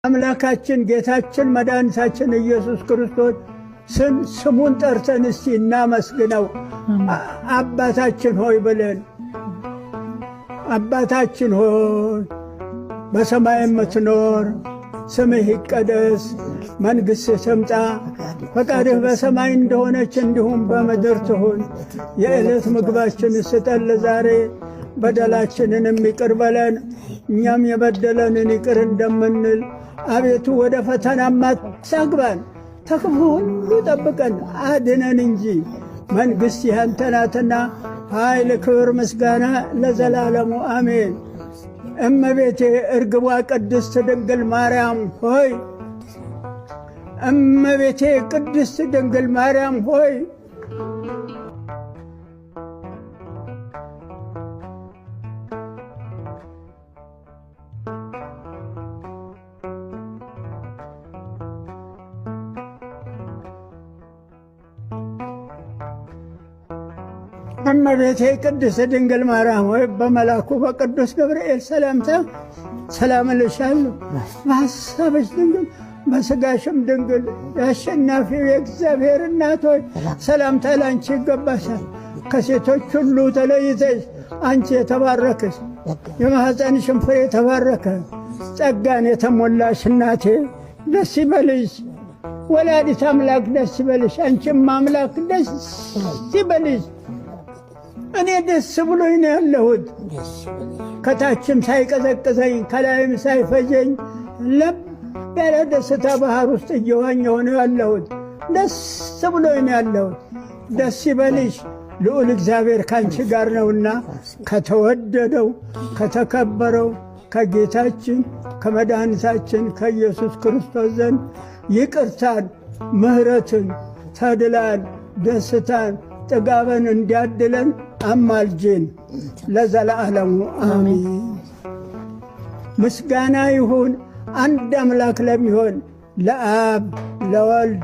አምላካችን ጌታችን መድኃኒታችን ኢየሱስ ክርስቶስ ስሙን ጠርተን እስቲ እናመስግነው። አባታችን ሆይ ብለን አባታችን ሆይ በሰማይ የምትኖር ስምህ ይቀደስ፣ መንግሥትህ ትምጣ፣ ፈቃድህ በሰማይ እንደሆነች እንዲሁም በምድር ትሁን። የዕለት ምግባችንን ስጠን ዛሬ፣ በደላችንን ይቅር በለን እኛም የበደለንን ይቅር እንደምንል። አቤቱ ወደ ፈተናም አታግባን፣ ከክፉ ሁሉ ጠብቀን አድነን እንጂ መንግሥት ያንተ ናትና፣ ኃይል፣ ክብር፣ ምስጋና ለዘላለሙ አሜን። እመቤቴ እርግቧ ቅድስት ድንግል ማርያም ሆይ፣ እመቤቴ ቅድስት ድንግል ማርያም ሆይ እመቤቴ ቅድስት ድንግል ማርያም ሆይ በመልአኩ በቅዱስ ገብርኤል ሰላምታ ሰላም እልሻለሁ። በሐሳብሽ ድንግል በሥጋሽም ድንግል፣ የአሸናፊው የእግዚአብሔር እናት ሆይ ሰላምታ ላንቺ ይገባሻል። ከሴቶች ሁሉ ተለይተሽ አንቺ የተባረክሽ የማኅፀንሽም ፍሬ የተባረከ፣ ጸጋን የተሞላሽ እናቴ ደስ ይበልሽ። ወላዲተ አምላክ ደስ ይበልሽ። አንቺም አምላክ ደስ ይበልሽ። እኔ ደስ ብሎኝ ነው ያለሁት። ከታችም ሳይቀዘቅዘኝ ከላይም ሳይፈጀኝ ለብ ያለ ደስታ ባህር ውስጥ እየዋኘሁ ነው ያለሁት። ደስ ብሎኝ ነው ያለሁት። ደስ ይበልሽ፣ ልዑል እግዚአብሔር ካንቺ ጋር ነውና ከተወደደው ከተከበረው ከጌታችን ከመድኃኒታችን ከኢየሱስ ክርስቶስ ዘንድ ይቅርታን፣ ምሕረትን፣ ተድላን፣ ደስታን፣ ጥጋበን እንዲያድለን አማልጅን ለዘላለሙ አሜን። ምስጋና ይሁን አንድ አምላክ ለሚሆን ለአብ ለወልድ